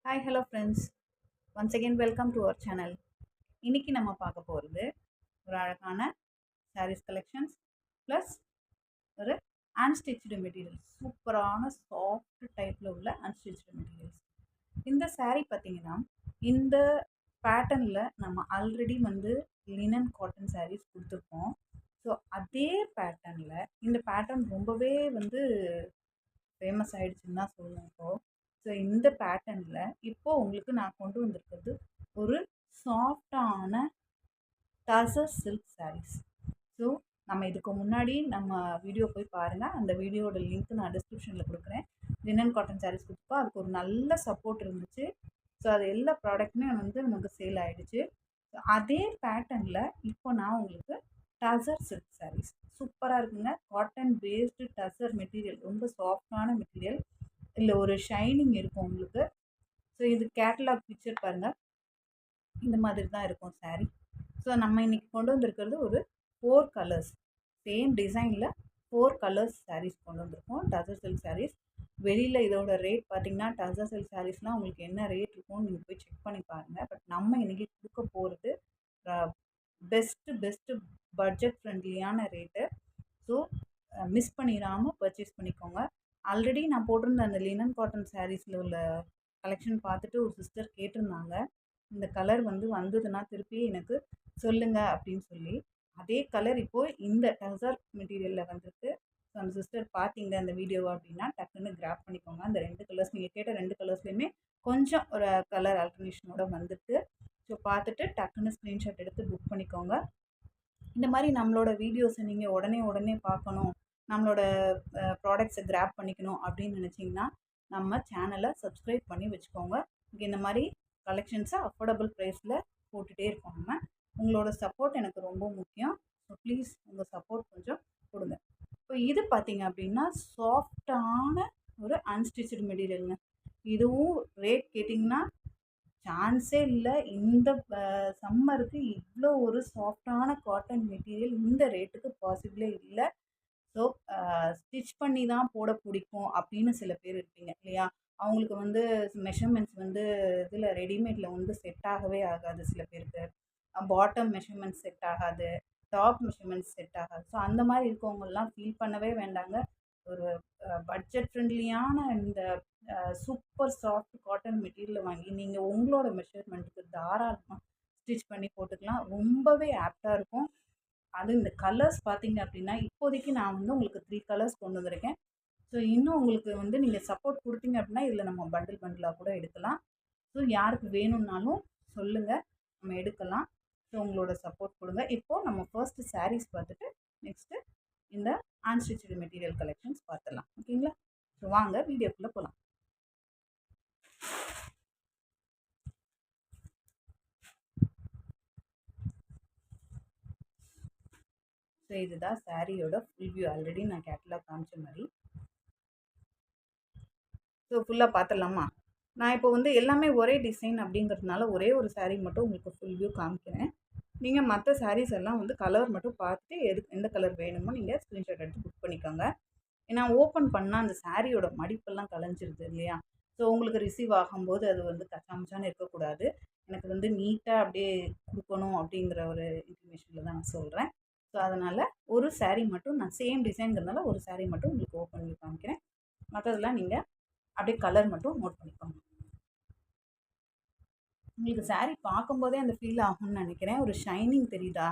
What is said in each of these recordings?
Hi hello friends, once again welcome to our channel. இன்றைக்கி நம்ம பார்க்க போகிறது ஒரு அழகான சாரீஸ் கலெக்ஷன்ஸ் ப்ளஸ் ஒரு அன்ஸ்டிச்டு மெட்டீரியல்ஸ், சூப்பரான சாஃப்ட் டைப்பில் உள்ள அன்ஸ்டிச்டு மெட்டீரியல்ஸ். இந்த saree பார்த்திங்கன்னா இந்த பேட்டர்னில் நம்ம ஆல்ரெடி லினன் காட்டன் sarees கொடுத்துருக்கோம். ஸோ அதே பேட்டர்னில் இந்த பேட்டர்ன் ரொம்பவே ஃபேமஸ் ஆகிடுச்சுன்னு தான் சொல்லணும் இப்போது. ஸோ இந்த பேட்டர்னில் இப்போது உங்களுக்கு நான் கொண்டு வந்திருக்கிறது ஒரு சாஃப்டான டசர் சில்க் sarees. ஸோ நம்ம இதுக்கு முன்னாடி நம்ம வீடியோ போய் பாருங்கள், அந்த வீடியோட லிங்க் நான் டிஸ்கிரிப்ஷனில் கொடுக்குறேன். லினன் காட்டன் sarees கொடுத்துப்போம், அதுக்கு ஒரு நல்ல சப்போர்ட் இருந்துச்சு. ஸோ அது எல்லா ப்ராடக்ட்டுமே நமக்கு சேல் ஆகிடுச்சு. ஸோ அதே பேட்டர்னில் இப்போ நான் உங்களுக்கு டசர் சில்க் sarees சூப்பராக இருக்குங்க. காட்டன் பேஸ்டு டசர் மெட்டீரியல், ரொம்ப சாஃப்டான மெட்டீரியல், இல்லை ஒரு ஷைனிங் இருக்கும் உங்களுக்கு. ஸோ இது கேட்டலாக் பிக்சர் பாருங்கள், இந்த மாதிரி தான் இருக்கும் saree. ஸோ நம்ம இன்றைக்கி கொண்டு வந்திருக்கிறது ஒரு 4 கலர்ஸ், சேம் டிசைனில் 4 கலர்ஸ் sarees கொண்டு வந்திருக்கோம், டசர் சில்க் sarees. வெளியில் இதோட ரேட் பார்த்திங்கன்னா டசர் சில்க் sareesலாம் உங்களுக்கு என்ன ரேட் இருக்கும்னு நீங்கள் போய் செக் பண்ணி பாருங்கள். பட் நம்ம இன்றைக்கி கொடுக்க போகிறது பெஸ்ட்டு பட்ஜெட் ஃப்ரெண்ட்லியான ரேட்டு. ஸோ மிஸ் பண்ணிடாமல் பர்ச்சேஸ் பண்ணிக்கோங்க. ஆல்ரெடி நான் போட்டிருந்த அந்த லினன் காட்டன் சாரீஸில் உள்ள கலெக்ஷன் பார்த்துட்டு ஒரு சிஸ்டர் கேட்டிருந்தாங்க, இந்த கலர் வந்ததுன்னா திருப்பி எனக்கு சொல்லுங்கள் அப்படின்னு சொல்லி. அதே கலர் இப்போது இந்த டசர் மெட்டீரியலில் வந்திருக்கு. ஸோ அந்த சிஸ்டர் பார்த்தீங்க அந்த வீடியோவை அப்படின்னா டக்குன்னு கிராப் பண்ணிக்கோங்க. அந்த 2 கலர்ஸ் நீங்கள் கேட்ட 2 கலர்ஸ்லையுமே கொஞ்சம் ஒரு கலர் ஆல்டர்னேஷனோட வந்துருக்கு. ஸோ பார்த்துட்டு டக்குன்னு ஸ்க்ரீன்ஷாட் எடுத்து புக் பண்ணிக்கோங்க. இந்த மாதிரி நம்மளோட வீடியோஸை நீங்கள் உடனே பார்க்கணும், நம்மளோட ப்ராடக்ட்ஸை கிராப் பண்ணிக்கணும் அப்படின்னு நினச்சிங்கன்னா நம்ம சேனலை சப்ஸ்கிரைப் பண்ணி வச்சுக்கோங்க. இந்த மாதிரி கலெக்ஷன்ஸை அஃபோர்டபுள் ப்ரைஸில் போட்டுகிட்டே இருக்கோம் நம்ம. உங்களோட சப்போர்ட் எனக்கு ரொம்ப முக்கியம். ஸோ ப்ளீஸ் உங்கள் சப்போர்ட் கொஞ்சம் கொடுங்க. இப்போ இது பார்த்திங்க அப்படின்னா சாஃப்டான ஒரு அன்ஸ்டிச்சடு மெட்டீரியலுங்க. இதுவும் ரேட் கேட்டிங்கன்னா சான்ஸே இல்லை. இந்த சம்மருக்கு இவ்வளோ ஒரு சாஃப்டான காட்டன் மெட்டீரியல் இந்த ரேட்டுக்கு பாசிபிளே இல்லை. ஸோ ஸ்டிச் பண்ணி தான் போட பிடிக்கும் அப்படின்னு சில பேர் இருப்பீங்க இல்லையா? அவங்களுக்கு மெஷர்மெண்ட்ஸ் இதில் ரெடிமேடில் செட் ஆகவே ஆகாது. சில பேருக்கு பாட்டம் மெஷர்மெண்ட்ஸ் செட் ஆகாது, டாப் மெஷர்மெண்ட்ஸ் செட் ஆகாது. ஸோ அந்த மாதிரி இருக்கவங்கெல்லாம் ஃபீல் பண்ணவே வேண்டாங்க. ஒரு பட்ஜெட் ஃப்ரெண்ட்லியான இந்த சூப்பர் சாஃப்ட் காட்டன் மெட்டீரியலை வாங்கி நீங்கள் உங்களோட மெஷர்மெண்ட்டுக்கு தாராளமாக ஸ்டிச் பண்ணி போட்டுக்கலாம். ரொம்பவே ஆப்டாக இருக்கும். அது இந்த கலர்ஸ் பார்த்திங்க அப்படின்னா இப்போதைக்கு நான் உங்களுக்கு 3 கலர்ஸ் கொண்டு வந்திருக்கேன். ஸோ இன்னும் உங்களுக்கு நீங்கள் சப்போர்ட் கொடுத்தீங்க அப்படின்னா இதில் நம்ம பண்டிலாக கூட எடுக்கலாம். ஸோ யாருக்கு வேணும்னாலும் சொல்லுங்கள், நம்ம எடுக்கலாம். ஸோ உங்களோட சப்போர்ட் கொடுங்க. இப்போது நம்ம ஃபர்ஸ்ட் sarees பார்த்துட்டு நெக்ஸ்ட்டு இந்த அன்ஸ்டிச்சடு மெட்டீரியல் கலெக்ஷன்ஸ் பார்த்துடலாம். ஓகேங்களா? ஸோ வாங்க வீடியோக்குள்ளே போகலாம். ஸோ இதுதான் சாரியோட ஃபுல் வியூ. ஆல்ரெடி நான் கேட்டலாக் காமிச்ச மாதிரி. ஸோ ஃபுல்லாக பார்த்துடலாமா? நான் இப்போ எல்லாமே ஒரே டிசைன் அப்படிங்கிறதுனால ஒரே ஒரு சாரீ மட்டும் உங்களுக்கு ஃபுல் வியூ காமிக்கிறேன். நீங்கள் மற்ற சாரீஸ் எல்லாம் கலர் மட்டும் பார்த்துட்டு எந்த கலர் வேணுமோ நீங்கள் ஸ்க்ரீன்ஷாட் எடுத்து புக் பண்ணிக்கோங்க. ஏன்னா ஓப்பன் பண்ணால் அந்த சாரியோட மடிப்பெல்லாம் கலைஞ்சிருது இல்லையா? ஸோ உங்களுக்கு ரிசீவ் ஆகும்போது அது கச்சாமச்சான்னு இருக்கக்கூடாது. எனக்கு நீட்டாக அப்படியே கொடுக்கணும் அப்படிங்கிற ஒரு இன்ஃபர்மேஷனில் தான் நான் சொல்கிறேன். ஸோ அதனால் ஒரு சாரீ மட்டும் நான் சேம் டிசைன்கிறதுனால ஒரு சாரீ மட்டும் உங்களுக்கு ஓப்பன் பண்ணி காமிக்கிறேன். மற்றதெல்லாம் நீங்கள் அப்படியே கலர் மட்டும் நோட் பண்ணிக்கோங்க. உங்களுக்கு சாரீ பார்க்கும்போதே அந்த ஃபீல் ஆகும்னு நினைக்கிறேன். ஒரு ஷைனிங் தெரியுதா?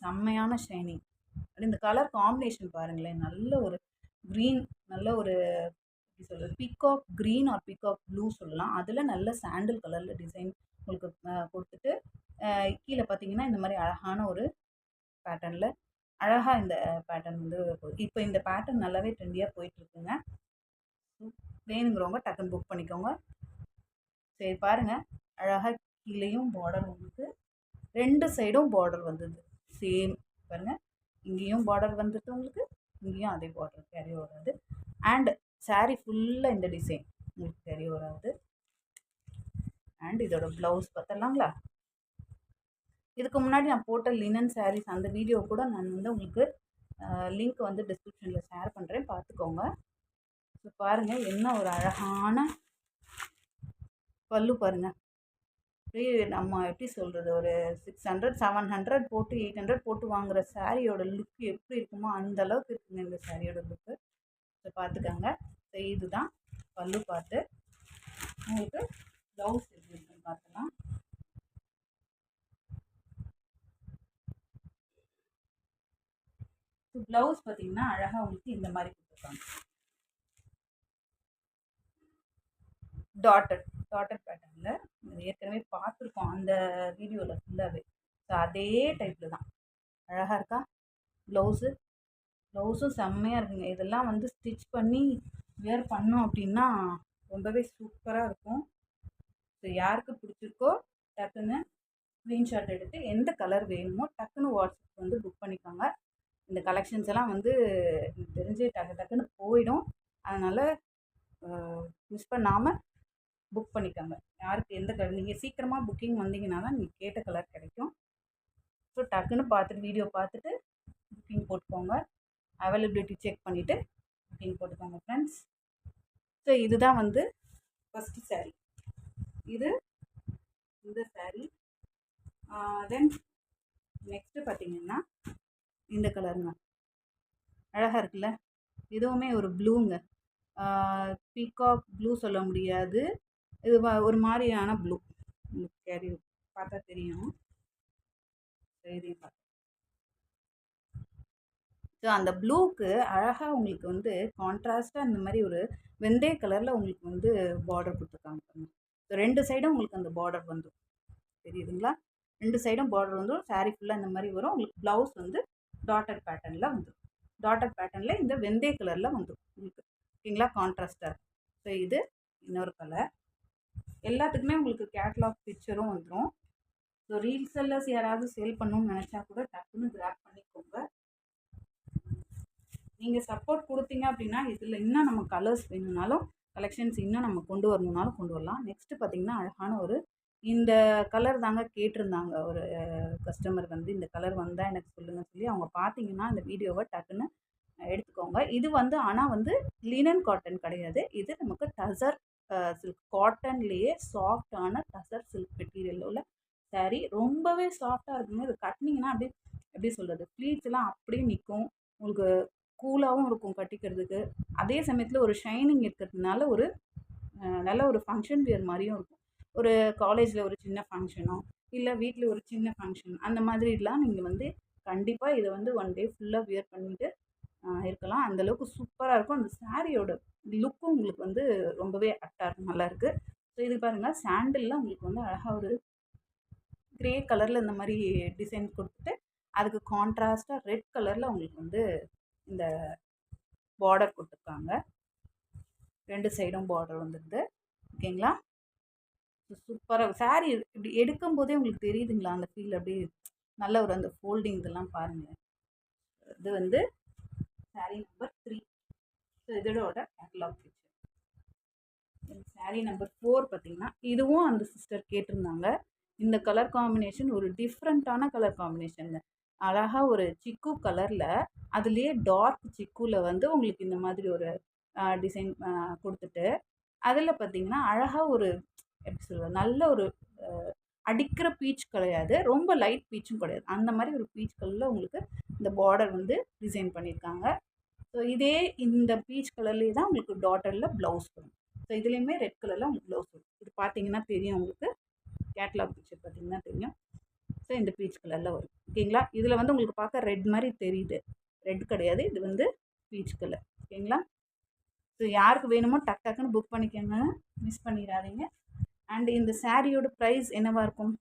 செம்மையான ஷைனிங். அப்படி இந்த கலர் காம்பினேஷன் பாருங்களேன், நல்ல ஒரு க்ரீன், நல்ல ஒரு எப்படி சொல்கிறது, peacock green R peacock blue சொல்லலாம். அதில் நல்ல சாண்டில் கலரில் டிசைன் உங்களுக்கு கொடுத்துட்டு கீழே பார்த்தீங்கன்னா இந்த மாதிரி அழகான ஒரு பேட்டர்னில் அழகாக இந்த பேட்டர்ன் இப்போ இந்த பேட்டர்ன் நல்லாவே ட்ரெண்டியாக போயிட்டுருக்குங்க. வேணுங்கிறவங்க டக்குன்னு புக் பண்ணிக்கோங்க. சரி பாருங்கள், அழகாக கீழேயும் பார்டர் உங்களுக்கு 2 சைடும் பார்டர் வந்தது. சேம் பாருங்கள், இங்கேயும் பார்டர் வந்துட்டு உங்களுக்கு, இங்கேயும் அதே பார்டர் கேரி வராது. அண்ட் சாரீ ஃபுல்லாக இந்த டிசைன் உங்களுக்கு கேரி வராது. அண்ட் இதோட ப்ளவுஸ் பார்த்தலாங்களா? இதுக்கு முன்னாடி நான் போட்ட லினன் சாரீஸ் அந்த வீடியோ கூட நான் உங்களுக்கு லிங்க் டிஸ்கிரிப்ஷனில் ஷேர் பண்ணுறேன், பார்த்துக்கோங்க. ஸோ பாருங்கள் என்ன ஒரு அழகான பல்லு பாருங்கள். அப்படியே நம்ம எப்படி சொல்கிறது, ஒரு 600 700 போட்டு 800 போட்டு வாங்குகிற சாரியோட லுக் எப்படி இருக்குமோ அந்த அளவுக்கு இருக்குங்க இந்த சாரியோட லுக்கு. இதை பார்த்துக்கோங்க. ஸோ இதுதான் பல்லு பார்த்து. உங்களுக்கு ப்ளவுஸ் எப்படி இருக்குன்னு பார்க்கலாம். ப்ளவுஸ் பார்த்தீங்கன்னா அழகாக உங்களுக்கு இந்த மாதிரி கொடுத்துருக்காங்க. டாட்டட் பேட்டர்னில் ஏற்கனவே பார்த்துருக்கோம் அந்த வீடியோவில் ஃபுல்லாகவே. ஸோ அதே டைப்பில் தான் அழகாக இருக்கா ப்ளவுஸும் செம்மையாக இருக்குங்க. இதெல்லாம் வந்து ஸ்டிச் பண்ணி வேர் பண்ணோம் அப்படின்னா ரொம்பவே சூப்பராக இருக்கும். ஸோ யாருக்கு பிடிச்சிருக்கோ டக்குன்னு ஸ்க்ரீன்ஷாட் எடுத்து எந்த கலர் வேணுமோ டக்குன்னு வாட்ஸ்அப் வந்து புக் பண்ணிக்கோங்க. இந்த கலெக்ஷன்ஸ் எல்லாம் வந்து தெரிஞ்சு டக்குன்னு போயிடும். அதனால் மிஸ் பண்ணாமல் புக் பண்ணிக்கோங்க. யாருக்கு எந்த கலர், நீங்கள் சீக்கிரமாக புக்கிங் வந்தீங்கன்னா தான் நீங்கள் கேட்ட கலர் கிடைக்கும். ஸோ டக்குன்னு பார்த்துட்டு வீடியோ பார்த்துட்டு புக்கிங் போட்டுக்கோங்க. அவைலபிலிட்டி செக் பண்ணிவிட்டு புக்கிங் போட்டுக்கோங்க ஃப்ரெண்ட்ஸ். ஸோ இதுதான் வந்து ஃபஸ்ட்டு சாரீ. இது இந்த சாரீ. தென் நெக்ஸ்ட்டு பார்த்திங்கன்னா இந்த கலருங்க, அழகாக இருக்குல்ல. இதுவுமே ஒரு ப்ளூங்க, பீகாக் ப்ளூ சொல்ல முடியாது, இது ஒரு மாதிரியான ப்ளூ. கேரி பார்த்தா தெரியும். இதையும் பார்த்து ஸோ அந்த ப்ளூக்கு அழகாக உங்களுக்கு வந்து கான்ட்ராஸ்ட்டாக இந்த மாதிரி ஒரு வெந்தய கலரில் உங்களுக்கு வந்து பார்டர் கொடுத்துருக்காங்க. ஸோ 2 சைடும் உங்களுக்கு அந்த பார்டர் வந்துடும், தெரியுதுங்களா? 2 சைடும் பார்டர் வந்துடும். சாரீ ஃபுல்லாக இந்த மாதிரி வரும். உங்களுக்கு ப்ளவுஸ் வந்து டாட்டட் பேட்டர்னில் வந்துடும். டாட்டட் பேட்டர்னில் இந்த வெந்தய கலரில் வந்துடும் உங்களுக்கு, ஓகேங்களா? கான்ட்ராஸ்டாக. ஸோ இது இன்னொரு கலர். எல்லாத்துக்குமே உங்களுக்கு கேட்லாக் பிக்சரும் வந்துடும். ஸோ ரீல் செல்லர்ஸ் யாராவது சேல் பண்ணணும்னு நினச்சா கூட டக்குன்னு கிராப் பண்ணிக்கோங்க. நீங்கள் சப்போர்ட் கொடுத்தீங்க அப்படின்னா இதில் இன்னும் நம்ம கலர்ஸ் வேணும்னாலும் கலெக்ஷன்ஸ் இன்னும் நம்ம கொண்டு வரணுன்னாலும் கொண்டு வரலாம். நெக்ஸ்ட்டு பார்த்திங்கன்னா அழகான ஒரு இந்த கலர் தாங்க கேட்டிருந்தாங்க ஒரு கஸ்டமர் வந்து, இந்த கலர் வந்தால் எனக்கு சொல்லுங்கள் சொல்லி. அவங்க பார்த்தீங்கன்னா இந்த வீடியோவை டக்குன்னு எடுத்துக்கோங்க. இது வந்து ஆனால் வந்து லினன் காட்டன் கிடையாது. இது நமக்கு டசர் சில்க், காட்டன்லேயே சாஃப்டான டசர் சில்க் மெட்டீரியலில் உள்ள சாரீ. ரொம்பவே சாஃப்டாக இருக்குங்க. இது கட்டினீங்கன்னா அப்படியே எப்படி சொல்கிறது, ப்ளீட்ஸ்லாம் அப்படியே நிற்கும். உங்களுக்கு கூலாகவும் இருக்கும் கட்டிக்கிறதுக்கு. அதே சமயத்தில் ஒரு ஷைனிங் இருக்கிறதுனால ஒரு நல்ல ஒரு ஃபங்க்ஷன் வியர் மாதிரியும் இருக்கும். ஒரு காலேஜில் ஒரு சின்ன ஃபங்க்ஷனோ இல்லை வீட்டில் ஒரு சின்ன ஃபங்க்ஷன் அந்த மாதிரிலாம் நீங்கள் வந்து கண்டிப்பாக இதை வந்து 1 டே ஃபுல்லாக வியர் பண்ணிவிட்டு இருக்கலாம். அந்தளவுக்கு சூப்பராக இருக்கும். அந்த சாரியோட லுக்கும் உங்களுக்கு வந்து ரொம்பவே அட்டாக நல்லாயிருக்கு. ஸோ இது பாருங்கள், சாண்டிலில் உங்களுக்கு வந்து அழகாக ஒரு க்ரே கலரில் இந்த மாதிரி டிசைன் கொடுத்துட்டு அதுக்கு கான்ட்ராஸ்ட்டாக ரெட் கலரில் உங்களுக்கு வந்து இந்த பார்டர் கொடுத்துருக்காங்க. 2 சைடும் பார்டர் வந்துடுது, ஓகேங்களா? சூப்பராக சாரீ இப்படி எடுக்கும் போதே உங்களுக்கு தெரியுதுங்களா அந்த ஃபீல், அப்படியே நல்ல ஒரு அந்த ஃபோல்டிங் இதெல்லாம் பாருங்கள். இது வந்து சாரீ நம்பர் 3. ஸோ இதோட கேட்லாக் பிக்சர். சாரீ நம்பர் 4 பார்த்திங்கன்னா இதுவும் அந்த சிஸ்டர் கேட்டிருந்தாங்க. இந்த கலர் காம்பினேஷன் ஒரு டிஃப்ரெண்ட்டான கலர் காம்பினேஷனுங்க. அழகாக ஒரு சிக்கு கலரில் அதுலேயே டார்க் சிக்குவில் வந்து உங்களுக்கு இந்த மாதிரி ஒரு டிசைன் கொடுத்துட்டு அதில் பார்த்திங்கன்னா அழகாக ஒரு எப்படி சொல்கிறது, நல்ல ஒரு அடிக்கிற பீச் கிடையாது, ரொம்ப லைட் பீச்சும் கிடையாது, அந்த மாதிரி ஒரு பீச் கலரில் உங்களுக்கு இந்த பார்டர் வந்து டிசைன் பண்ணியிருக்காங்க. ஸோ இதே இந்த பீச் கலர்லேயே தான் உங்களுக்கு டாட்டரில் ப்ளவுஸ் வரும். ஸோ இதுலேயுமே ரெட் கலரில் உங்களுக்கு ப்ளவுஸ் வரும். இது பார்த்தீங்கன்னா தெரியும் உங்களுக்கு, கேட்லாக் பிக்சர் பார்த்தீங்கன்னா தெரியும். ஸோ இந்த பீச் கலரில் வரும், ஓகேங்களா? இதில் வந்து உங்களுக்கு பார்க்க ரெட் மாதிரி தெரியுது, ரெட் கிடையாது, இது வந்து பீச் கலர், ஓகேங்களா? ஸோ யாருக்கு வேணுமோ டக்குன்னு புக் பண்ணிக்கோங்க, மிஸ் பண்ணிடாதீங்க. அண்ட் இந்த சாரியோட ப்ரைஸ் என்னவாக இருக்கும்?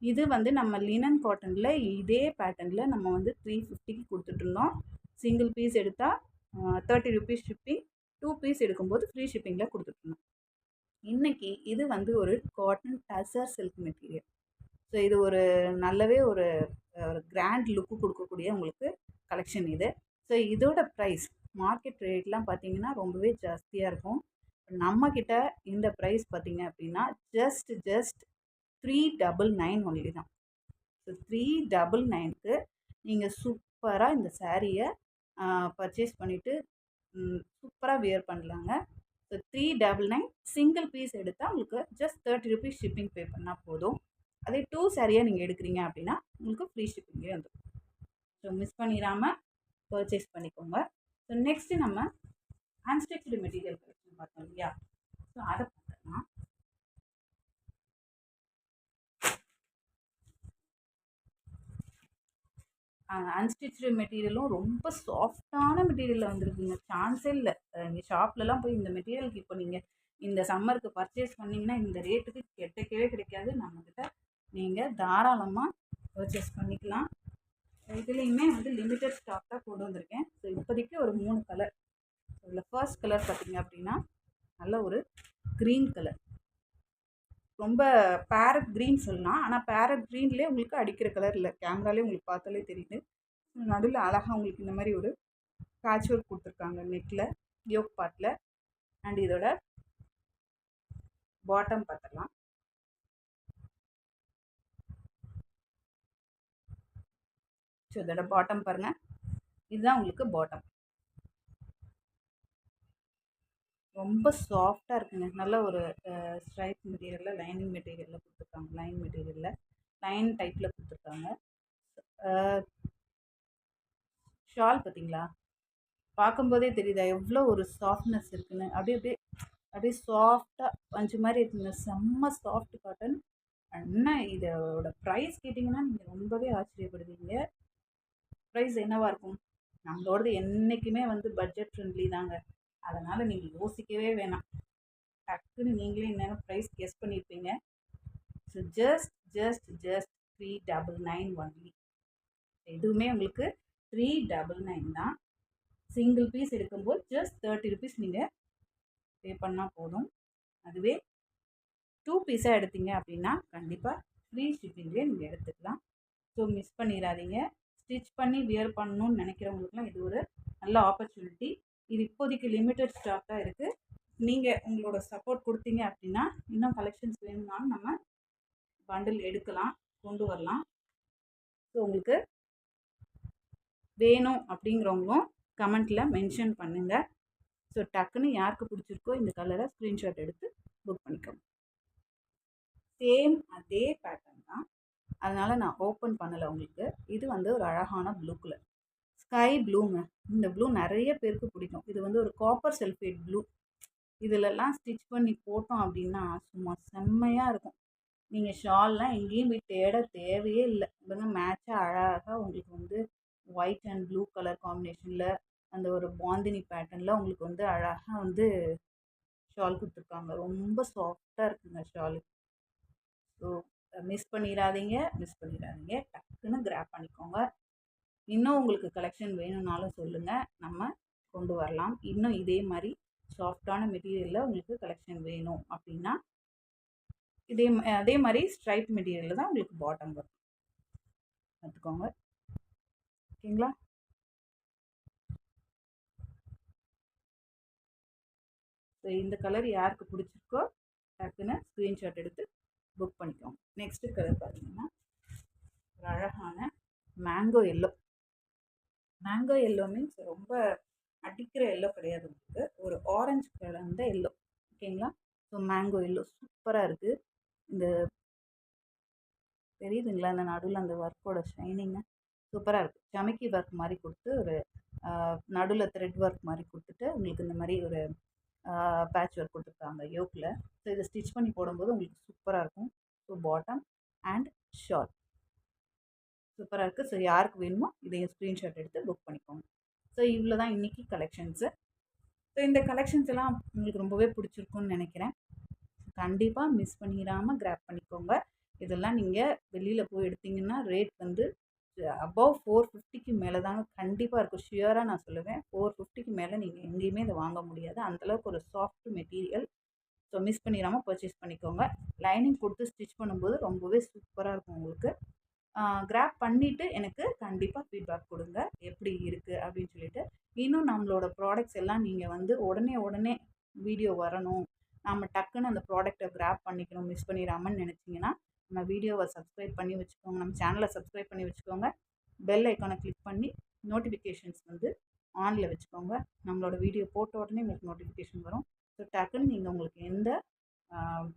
இது வந்து நம்ம லினன் காட்டனில் இதே பேட்டர்னில் நம்ம வந்து 350க்கு கொடுத்துட்ருந்தோம். சிங்கிள் பீஸ் எடுத்தால் 30 ருபீஸ் ஷிப்பிங், 2 பீஸ் எடுக்கும்போது ஃப்ரீ ஷிப்பிங்கில் கொடுத்துட்ருந்தோம். இன்றைக்கி இது வந்து ஒரு cotton tussar silk material. So இது ஒரு நல்லாவே ஒரு கிராண்ட் லுக்கு கொடுக்கக்கூடிய உங்களுக்கு கலெக்ஷன் இது. ஸோ இதோட ப்ரைஸ் மார்க்கெட் ரேட்லாம் பார்த்திங்கன்னா ரொம்பவே ஜாஸ்தியாக இருக்கும். நம்மக்கிட்ட இந்த ப்ரைஸ் பார்த்திங்க அப்படின்னா ஜஸ்ட் 399 ஒன்லி தான். ஸோ 399க்கு நீங்கள் சூப்பராக இந்த சாரியை பர்ச்சேஸ் பண்ணிவிட்டு சூப்பராக வியர் பண்ணலாங்க. ஸோ 399 சிங்கிள் பீஸ் எடுத்தால் உங்களுக்கு ஜஸ்ட் 30 ருபீஸ் ஷிப்பிங் பே பண்ணால் போதும். அதே 2 சாரியாக நீங்கள் எடுக்கிறீங்க அப்படின்னா உங்களுக்கு ஃப்ரீ ஷிப்பிங்கே வந்துடும். ஸோ மிஸ் பண்ணிடாமல் பர்ச்சேஸ் பண்ணிக்கோங்க. ஸோ நெக்ஸ்ட்டு நம்ம அன்ஸ்டிச்டு மெட்டீரியல் கலெக்ஷன் பார்த்தோம் இல்லையா? ஸோ அதை பார்த்தோம்னா அன்ஸ்டிச்டு மெட்டீரியலும் ரொம்ப சாஃப்டான மெட்டீரியலில் வந்துருக்குங்க. சான்ஸே இல்லை. நீங்கள் ஷாப்லலாம் போய் இந்த மெட்டீரியலுக்கு இப்போ நீங்கள் இந்த சம்மருக்கு பர்ச்சேஸ் பண்ணிங்கன்னா இந்த ரேட்டுக்கு கிடைக்கவே கிடைக்காது. நம்மக்கிட்ட நீங்கள் தாராளமாக பர்ச்சேஸ் பண்ணிக்கலாம். இதுலேயுமே வந்து லிமிட்டட் ஸ்டாக் தான் கொண்டு வந்திருக்கேன். ஸோ இப்போதைக்கு ஒரு 3 கலர். இதில் ஃபர்ஸ்ட் கலர் பார்த்திங்க அப்படின்னா நல்ல ஒரு க்ரீன் கலர், ரொம்ப பேரட் க்ரீன் சொல்லலாம். ஆனால் பேரட் க்ரீன்லேயே உங்களுக்கு அடிக்கிற கலர் இல்லை, கேமராலேயே உங்களுக்கு பார்த்தாலே தெரியுது. நடுவில் அழகாக உங்களுக்கு இந்த மாதிரி ஒரு பேட்ச் ஒர்க் கொடுத்துருக்காங்க நெக்கில், யோக் பார்ட்டில். அண்ட் இதோட பாட்டம் பார்த்துடலாம். ஸோ இதோட பாட்டம் பாருங்கள், இதுதான் உங்களுக்கு பாட்டம். ரொம்ப சாஃப்டாக இருக்குங்க. நல்ல ஒரு ஸ்ட்ரைப் மெட்டீரியலில், லைனிங் மெட்டீரியலில் கொடுத்துருக்காங்க. லைன் மெட்டீரியலில் லைன் டைப்பில் கொடுத்துருக்காங்க. ஷால் பார்த்தீங்களா, பார்க்கும்போதே தெரியுதா எவ்வளோ ஒரு சாஃப்ட்னஸ் இருக்குன்னு. அப்படியே சாஃப்டாக பஞ்சு மாதிரி இருக்குங்க. செம்ம சாஃப்ட் காட்டன். என்ன இதோட ப்ரைஸ் கேட்டிங்கன்னா நீங்கள் ரொம்பவே ஆச்சரியப்படுவீங்க. ப்ரைஸ் என்னவாக இருக்கும்? நம்மளோடது என்றைக்குமே வந்து பட்ஜெட் ஃப்ரெண்ட்லி தாங்க. அதனால் நீங்கள் யோசிக்கவே வேணாம், டக்குன்னு நீங்களே என்னென்ன ப்ரைஸ் கெஸ் பண்ணியிருப்பீங்க. So just 399 only. எதுவுமே உங்களுக்கு 399 தான். சிங்கிள் பீஸ் எடுக்கும்போது ஜஸ்ட் 30 ருபீஸ் நீங்கள் பே பண்ணால் போதும். அதுவே 2 பீஸாக எடுத்தீங்க அப்படின்னா கண்டிப்பாக ஃப்ரீ ஷிப்பிங்லேயே நீங்கள் எடுத்துக்கலாம். ஸோ மிஸ் பண்ணிடாதீங்க. ஸ்டிச் பண்ணி வியர் பண்ணணும்னு நினைக்கிறவங்களுக்குலாம் இது ஒரு நல்ல ஆப்பர்ச்சுனிட்டி. இது இப்போதைக்கு லிமிட்டட் ஸ்டாக் தான் இருக்குது. நீங்கள் உங்களோட சப்போர்ட் கொடுத்தீங்க அப்படின்னா இன்னும் கலெக்ஷன்ஸ் வேணும்னாலும் நம்ம பண்டில் எடுக்கலாம், கொண்டு வரலாம். ஸோ உங்களுக்கு வேணும் அப்படிங்கிறவங்களும் கமெண்ட்டில் மென்ஷன் பண்ணுங்கள். ஸோ டக்குன்னு யாருக்கு பிடிச்சிருக்கோ இந்த கலரை ஸ்க்ரீன்ஷாட் எடுத்து புக் பண்ணிக்கோங்க. சேம் அதே பேட்டர்ன் தான், அதனால் நான் ஓப்பன் பண்ணலை உங்களுக்கு. இது வந்து ஒரு அழகான ப்ளூ கலர், ஸ்கை ப்ளூங்க. இந்த ப்ளூ நிறைய பேருக்கு பிடிக்கும். இது வந்து ஒரு காப்பர் சல்ஃபேட் ப்ளூ. இதிலெல்லாம் ஸ்டிச் பண்ணி போட்டோம் அப்படின்னா சும்மா செம்மையாக இருக்கும். நீங்கள் ஷால்லாம் எங்கேயும் போய் தேட தேவையே இல்லை. இவங்க மேட்சாக அழகாக உங்களுக்கு வந்து ஒயிட் அண்ட் ப்ளூ கலர் காம்பினேஷனில் அந்த ஒரு பாந்தினி பேட்டர்னில் உங்களுக்கு வந்து அழகாக வந்து ஷால் கொடுத்துருக்காங்க. ரொம்ப சாஃப்டாக இருக்குங்க ஷாலு. ஸோ மிஸ் பண்ணிடாதீங்க. டக்குன்னு கிராப் பண்ணிக்கோங்க. இன்னும் உங்களுக்கு கலெக்ஷன் வேணும்னாலும் சொல்லுங்கள், நம்ம கொண்டு வரலாம். இன்னும் இதே மாதிரி சாஃப்டான மெட்டீரியலில் உங்களுக்கு கலெக்ஷன் வேணும் அப்படின்னா அதே மாதிரி ஸ்ட்ரைப் மெட்டீரியலில் தான் உங்களுக்கு பாட்டம் வரும், பார்த்துக்கோங்க. ஓகேங்களா? ஸோ இந்த கலர் யாருக்கு பிடிச்சிருக்கோ டக்குன்னு ஸ்க்ரீன்ஷாட் எடுத்து புக் பண்ணிக்கோங்க. நெக்ஸ்ட்டு கலர் பார்த்தீங்கன்னா ஒரு அழகான mango yellow. Mango yellow means ரொம்ப அடிக்கிற எல்லோ கிடையாது, உங்களுக்கு ஒரு ஆரஞ்சு கலந்த எல்லோ. ஓகேங்களா? ஸோ மேங்கோ எல்லோ சூப்பராக இருக்குது. இந்த தெரியுதுங்களா அந்த நடுவில் அந்த ஒர்க்கோட ஷைனிங்கு சூப்பராக இருக்குது. சமைக்கி ஒர்க் மாதிரி கொடுத்து ஒரு நடுவில் த்ரெட் ஒர்க் மாதிரி கொடுத்துட்டு உங்களுக்கு இந்த மாதிரி ஒரு பேட்ச் ஒர்க் கொடுத்துருக்காங்க யோக்கில். ஸோ இதை ஸ்டிச் பண்ணி போடும்போது உங்களுக்கு சூப்பராக இருக்கும். ஸோ பாட்டம் அண்ட் ஷால் சூப்பராக இருக்குது. ஸோ யாருக்கு வேணுமோ இதையும் ஸ்க்ரீன்ஷாட் எடுத்து புக் பண்ணிக்கோங்க. ஸோ இவ்வளோ தான் இன்றைக்கி கலெக்ஷன்ஸு. ஸோ இந்த கலெக்ஷன்ஸ் எல்லாம் உங்களுக்கு ரொம்பவே பிடிச்சிருக்குன்னு நினைக்கிறேன். கண்டிப்பாக மிஸ் பண்ணிடாமல் கிராப் பண்ணிக்கோங்க. இதெல்லாம் நீங்கள் வெளியில் போய் எடுத்திங்கன்னா ரேட் வந்து அபவ் 450க்கு மேலே தாங்க கண்டிப்பாக இருக்கும். ஷியராக நான் சொல்லுவேன், 450க்கு மேலே நீங்கள் எங்கேயுமே இதை வாங்க முடியாது. அந்தளவுக்கு ஒரு சாஃப்ட் மெட்டீரியல். ஸோ மிஸ் பண்ணிடாமல் பர்ச்சேஸ் பண்ணிக்கோங்க. லைனிங் கொடுத்து ஸ்டிச் பண்ணும்போது ரொம்பவே சூப்பராக இருக்கும் உங்களுக்கு. கிராப் பண்ணிவிட்டு எனக்கு கண்டிப்பாக ஃபீட்பேக் கொடுங்க, எப்படி இருக்குது அப்படின்னு சொல்லிட்டு. இன்னும் நம்மளோட ப்ராடக்ட்ஸ் எல்லாம் நீங்கள் வந்து உடனே வீடியோ வரணும், நம்ம டக்குன்னு அந்த ப்ராடக்ட்டை கிராப் பண்ணிக்கணும் மிஸ் பண்ணிடாமன்னு நினச்சிங்கன்னா நம்ம வீடியோவை சப்ஸ்கிரைப் பண்ணி வச்சுக்கோங்க, நம்ம சேனலை சப்ஸ்கிரைப் பண்ணி வச்சுக்கோங்க. பெல் ஐக்கானை கிளிக் பண்ணி நோட்டிஃபிகேஷன்ஸ் வந்து ஆனில் வச்சுக்கோங்க. நம்மளோட வீடியோ போட்ட உடனே உங்களுக்கு நோட்டிஃபிகேஷன் வரும். ஸோ டக்குன்னு நீங்கள் உங்களுக்கு எந்த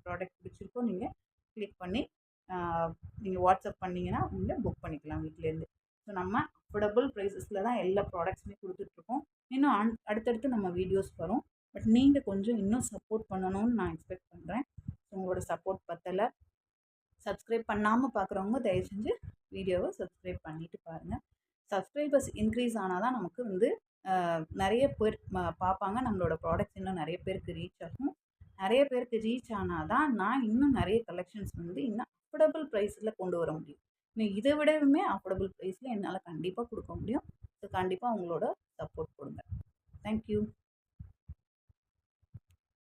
ப்ராடக்ட் பிடிச்சிருக்கோ நீங்கள் கிளிக் பண்ணி நீங்கள் வாட்ஸ்அப் பண்ணிங்கன்னா நீங்கள் புக் பண்ணிக்கலாம் வீட்டிலேருந்து. ஸோ நம்ம அஃபோர்டபுள் ப்ரைஸஸில் தான் எல்லா ப்ராடக்ட்ஸுமே கொடுத்துட்ருக்கோம். இன்னும் அடுத்தடுத்து நம்ம வீடியோஸ் வரும். பட் நீங்கள் கொஞ்சம் இன்னும் சப்போர்ட் பண்ணணும்னு நான் எக்ஸ்பெக்ட் பண்ணுறேன். உங்களோட சப்போர்ட் பத்தலை. சப்ஸ்கிரைப் பண்ணாமல் பார்க்குறவங்க தயவு செஞ்சு வீடியோவை சப்ஸ்கிரைப் பண்ணிவிட்டு பாருங்கள். சப்ஸ்கிரைபர்ஸ் இன்க்ரீஸ் ஆனால் தான் நமக்கு வந்து நிறைய பேர் பார்ப்பாங்க. நம்மளோட ப்ராடக்ட்ஸ் இன்னும் நிறைய பேருக்கு ரீச் ஆகும். நிறைய பேருக்கு ரீச் ஆனால் தான் நான் இன்னும் நிறைய கலெக்ஷன்ஸ் வந்து இன்னும் அஃபோர்டபுள் ப்ரைஸில் கொண்டு வர முடியும். இன்னும் இதை விடவுமே அஃபோர்டபுள் ப்ரைஸில் என்னால் கண்டிப்பாக கொடுக்க முடியும். ஸோ கண்டிப்பாக உங்களோட சப்போர்ட் கொடுங்க. தேங்க்யூ.